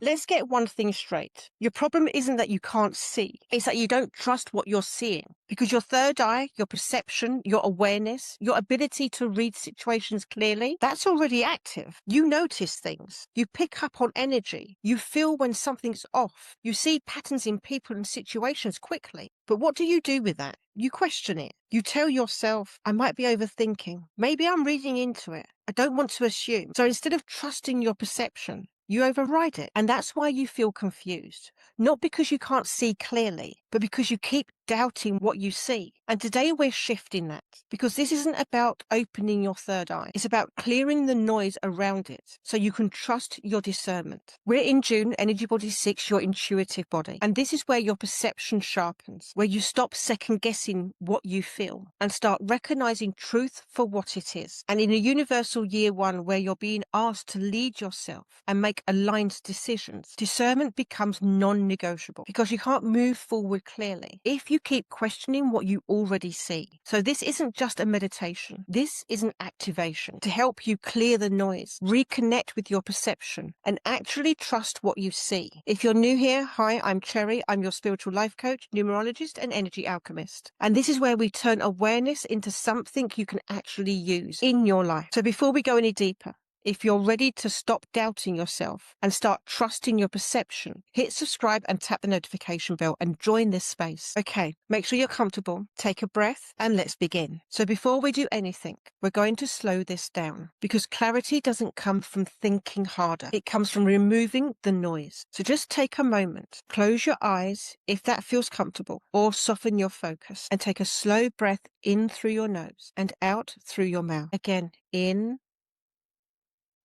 Let's get one thing straight. Your problem isn't that you can't see. It's that you don't trust what you're seeing. Because your third eye, your perception, your awareness, your ability to read situations clearly, that's already active. You notice things. You pick up on energy. You feel when something's off. You see patterns in people and situations quickly. But what do you do with that? You question it. You tell yourself, I might be overthinking. Maybe I'm reading into it. I don't want to assume. So instead of trusting your perception, you override it. And that's why you feel confused. Not because you can't see clearly, but because you keep doubting what you see. And today we're shifting that, because this isn't about opening your third eye. It's about clearing the noise around it so you can trust your discernment. We're in June, Energy Body 6, your intuitive body. And this is where your perception sharpens, where you stop second guessing what you feel and start recognizing truth for what it is. And in a universal year one where you're being asked to lead yourself and make aligned decisions, discernment becomes non-negotiable because you can't move forward clearly if you keep questioning what you already see. So this isn't just a meditation. This is an activation to help you clear the noise, reconnect with your perception, and actually trust what you see. If you're new here, hi, I'm Cherry. I'm your spiritual life coach, numerologist, and energy alchemist. And this is where we turn awareness into something you can actually use in your life. So before we go any deeper, if you're ready to stop doubting yourself and start trusting your perception, hit subscribe and tap the notification bell and join this space. Okay, make sure you're comfortable, take a breath, and let's begin. So before we do anything, we're going to slow this down because clarity doesn't come from thinking harder. It comes from removing the noise. So just take a moment, close your eyes if that feels comfortable, or soften your focus and take a slow breath in through your nose and out through your mouth. Again, in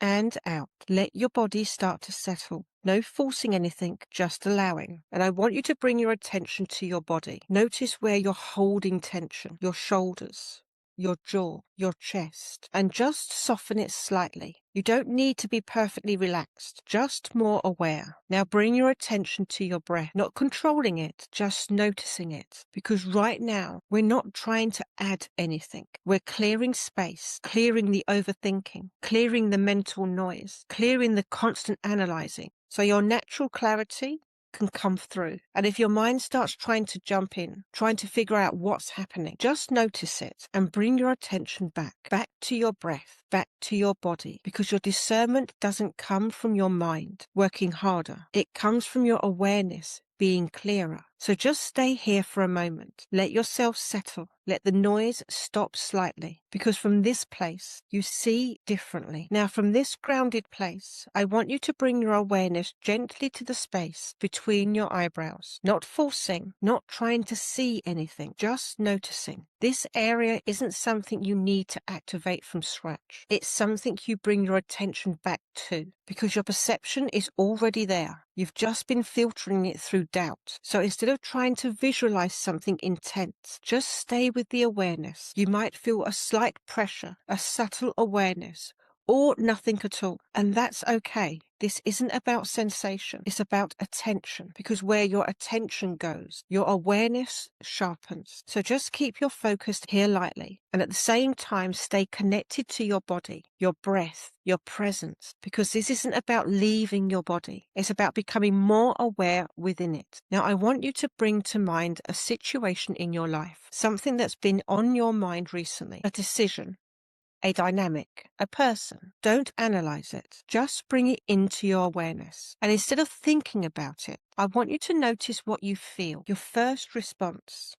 and out. Let your body start to settle. No forcing anything, just allowing. And I want you to bring your attention to your body. Notice where you're holding tension, your shoulders, your jaw, your chest, and just soften it slightly. You don't need to be perfectly relaxed, just more aware. Now bring your attention to your breath, not controlling it, just noticing it. Because right now, we're not trying to add anything. We're clearing space, clearing the overthinking, clearing the mental noise, clearing the constant analyzing. So your natural clarity can come through. And if your mind starts trying to jump in, trying to figure out what's happening, just notice it and bring your attention back to your breath, back to your body, because your discernment doesn't come from your mind working harder. It comes from your awareness being clearer. So just stay here for a moment. Let yourself settle. Let the noise stop slightly, because from this place, you see differently. Now, from this grounded place, I want you to bring your awareness gently to the space between your eyebrows, not forcing, not trying to see anything, just noticing. This area isn't something you need to activate from scratch. It's something you bring your attention back to, because your perception is already there. You've just been filtering it through doubt. So instead of trying to visualize something intense, just stay with the awareness. You might feel a slight pressure, a subtle awareness, or nothing at all. And that's okay. This isn't about sensation. It's about attention, because where your attention goes, your awareness sharpens. So just keep your focus here lightly, and at the same time, stay connected to your body, your breath, your presence, because this isn't about leaving your body. It's about becoming more aware within it. Now, I want you to bring to mind a situation in your life, something that's been on your mind recently, a decision, a dynamic, a person. Don't analyze it. Just bring it into your awareness. And instead of thinking about it, I want you to notice what you feel, your first response,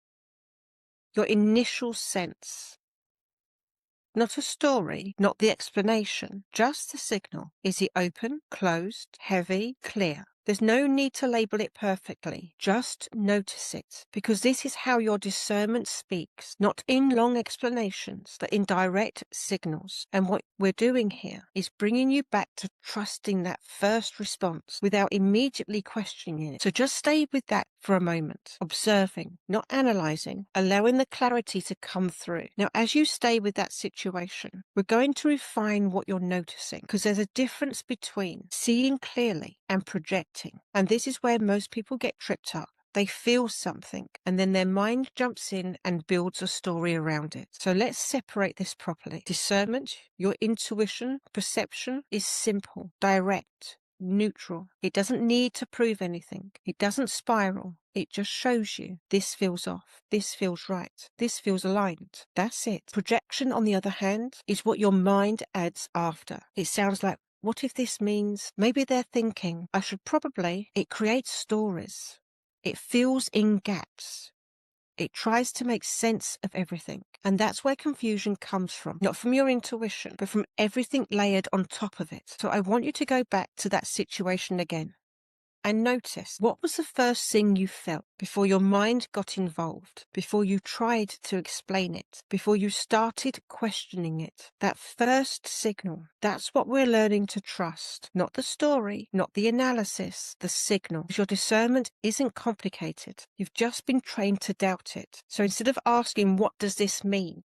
your initial sense. Not a story, not the explanation, just the signal. Is it open, closed, heavy, clear? There's no need to label it perfectly. Just notice it, because this is how your discernment speaks, not in long explanations, but in direct signals. And what we're doing here is bringing you back to trusting that first response without immediately questioning it. So just stay with that for a moment, observing, not analyzing, allowing the clarity to come through. Now, as you stay with that situation, we're going to refine what you're noticing, because there's a difference between seeing clearly and projecting. And this is where most people get tripped up. They feel something, and then their mind jumps in and builds a story around it. So let's separate this properly. Discernment, your intuition, perception is simple, direct, neutral. It doesn't need to prove anything. It doesn't spiral. It just shows you this feels off. This feels right. This feels aligned. That's it. Projection, on the other hand, is what your mind adds after. It sounds like, what if this means maybe they're thinking I should probably, it creates stories. It fills in gaps. It tries to make sense of everything. And that's where confusion comes from. Not from your intuition, but from everything layered on top of it. So I want you to go back to that situation again. And notice, what was the first thing you felt before your mind got involved, before you tried to explain it, before you started questioning it? That first signal, that's what we're learning to trust. Not the story, not the analysis, the signal. Because your discernment isn't complicated. You've just been trained to doubt it. So instead of asking, what does this mean?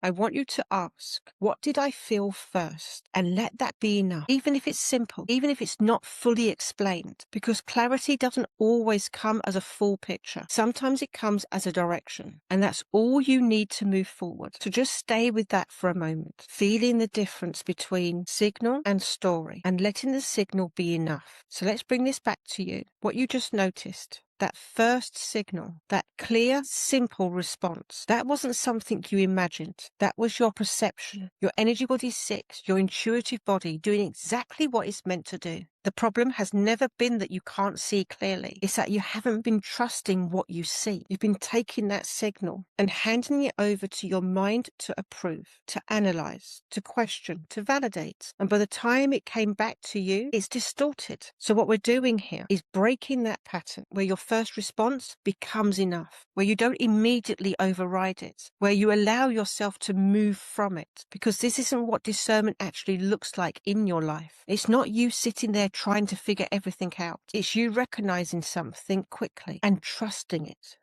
I want you to ask, what did I feel first? And let that be enough. Even if it's simple, even if it's not fully explained, because clarity doesn't always come as a full picture. Sometimes it comes as a direction, and that's all you need to move forward. So just stay with that for a moment, feeling the difference between signal and story, and letting the signal be enough. So let's bring this back to you. What you just noticed. That first signal, that clear, simple response, that wasn't something you imagined. That was your perception, your energy body 6, your intuitive body doing exactly what it's meant to do. The problem has never been that you can't see clearly. It's that you haven't been trusting what you see. You've been taking that signal and handing it over to your mind to approve, to analyze, to question, to validate. And by the time it came back to you, it's distorted. So what we're doing here is breaking that pattern where your first response becomes enough, where you don't immediately override it, where you allow yourself to move from it. Because this isn't what discernment actually looks like in your life. It's not you sitting there trying to figure everything out. It's you recognizing something quickly and trusting it.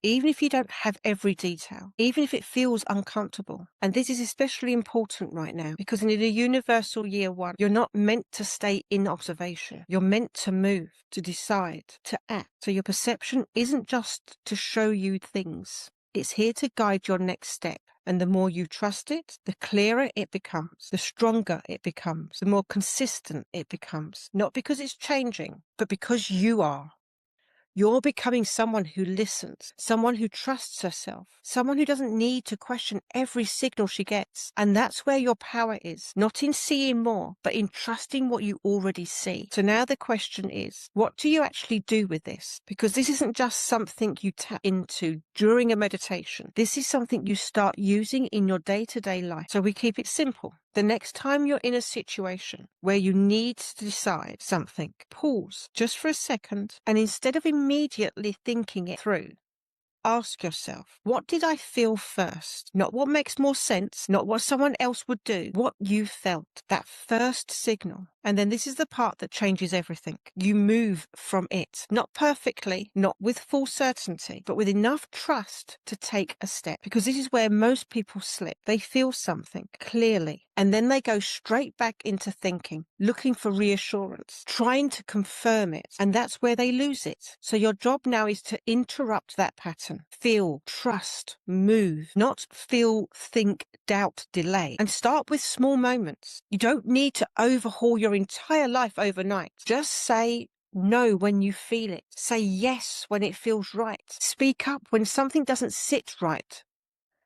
Even if you don't have every detail, even if it feels uncomfortable. And this is especially important right now because in the universal year 1, you're not meant to stay in observation. You're meant to move, to decide, to act. So your perception isn't just to show you things. It's here to guide your next step. And the more you trust it, the clearer it becomes, the stronger it becomes, the more consistent it becomes. Not because it's changing, but because you are. You're becoming someone who listens, someone who trusts herself, someone who doesn't need to question every signal she gets. And that's where your power is, not in seeing more, but in trusting what you already see. So now the question is, what do you actually do with this? Because this isn't just something you tap into during a meditation. This is something you start using in your day-to-day life. So we keep it simple. The next time you're in a situation where you need to decide something, pause just for a second, and instead of immediately thinking it through, ask yourself, what did I feel first? Not what makes more sense, not what someone else would do, what you felt, that first signal. And then this is the part that changes everything. You move from it, not perfectly, not with full certainty, but with enough trust to take a step. Because this is where most people slip. They feel something clearly, and then they go straight back into thinking, looking for reassurance, trying to confirm it. And that's where they lose it. So your job now is to interrupt that pattern. Feel, trust, move, not feel, think, doubt, delay. And start with small moments. You don't need to overhaul your entire life overnight. Just say no when you feel it. Say yes when it feels right. Speak up when something doesn't sit right.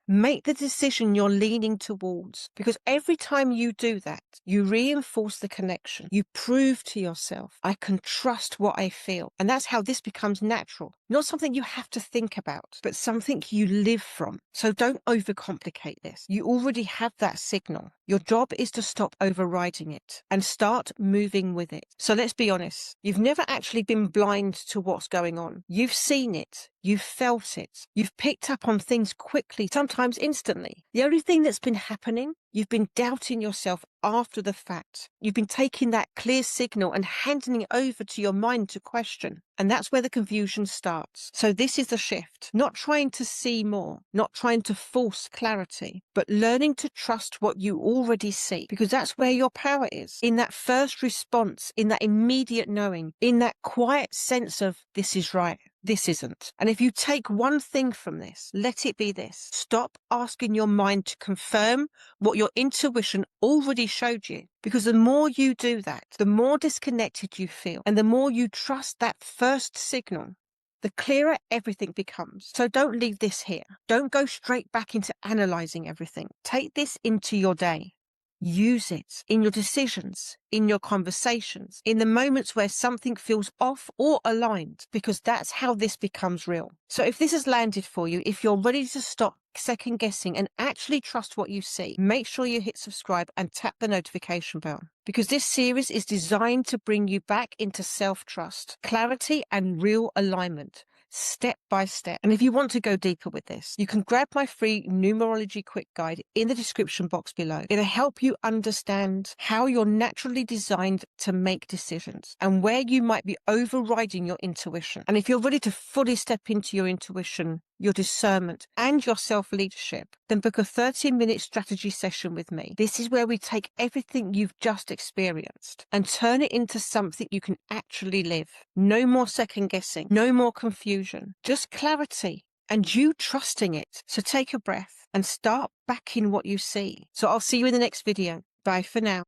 Make the decision you're leaning towards, because every time you do that, you reinforce the connection. You prove to yourself, I can trust what I feel. And that's how this becomes natural. Not something you have to think about, but something you live from. So don't overcomplicate this. You already have that signal. Your job is to stop overriding it and start moving with it. So let's be honest. You've never actually been blind to what's going on. You've seen it. You've felt it. You've picked up on things quickly, sometimes instantly. The only thing that's been happening, you've been doubting yourself after the fact. You've been taking that clear signal and handing it over to your mind to question. And that's where the confusion starts. So this is the shift. Not trying to see more, not trying to force clarity, but learning to trust what you already see. Because that's where your power is. In that first response, in that immediate knowing, in that quiet sense of this is right. this isn't. And if you take one thing from this, let it be this. Stop asking your mind to confirm what your intuition already showed you. Because the more you do that, the more disconnected you feel, and the more you trust that first signal, the clearer everything becomes. So don't leave this here. Don't go straight back into analyzing everything. Take this into your day. Use it in your decisions, in your conversations, in the moments where something feels off or aligned, because that's how this becomes real. So if this has landed for you, if you're ready to stop second guessing and actually trust what you see, make sure you hit subscribe and tap the notification bell, because this series is designed to bring you back into self-trust, clarity, and real alignment, step by step. And if you want to go deeper with this, you can grab my free Numerology quick guide in the description box below. It'll help you understand how you're naturally designed to make decisions and where you might be overriding your intuition. And if you're ready to fully step into your intuition, your discernment, and your self-leadership, then book a 30-minute strategy session with me. This is where we take everything you've just experienced and turn it into something you can actually live. No more second guessing, no more confusion, just clarity and you trusting it. So take a breath and start backing what you see. So I'll see you in the next video. Bye for now.